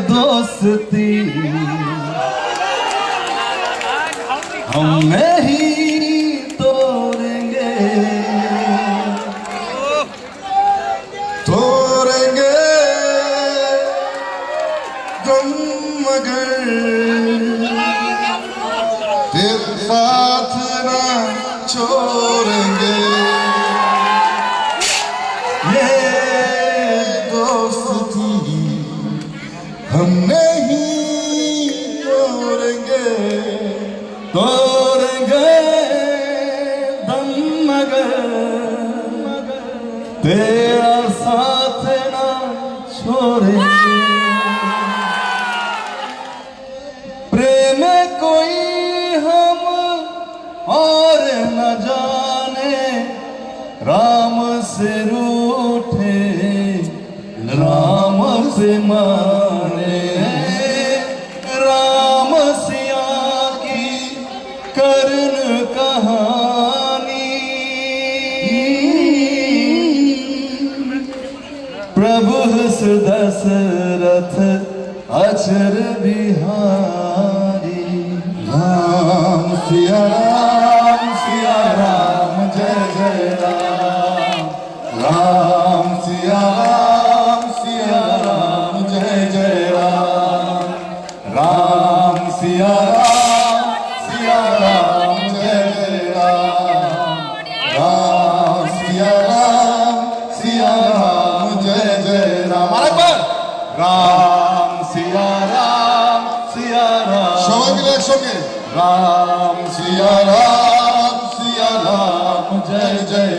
दोस्ती हम नहीं तोड़ेंगे तोड़ेंगे तुम मगर तेरे साथ ना छोड़ेंगे ये दोस्ती हम नहीं तोड़ेंगे तोड़ेंगे दम मगर तेरा साथ ना छोड़ेंगे प्रेम कोई हम और न जाने राम से रूठे राम से माने राम सिया की कर्ण कहानी प्रभु दशरथ अचर बिहारी राम सिया राम जय जय राम राम सिया राम जय जय राम राम सिया राम जय जय राम राम सिया राम जय जय राम আরেকবার রাম সিয়া রাম সবাই মিলে একসঙ্গে রাম সিয়া রাম জয় জয়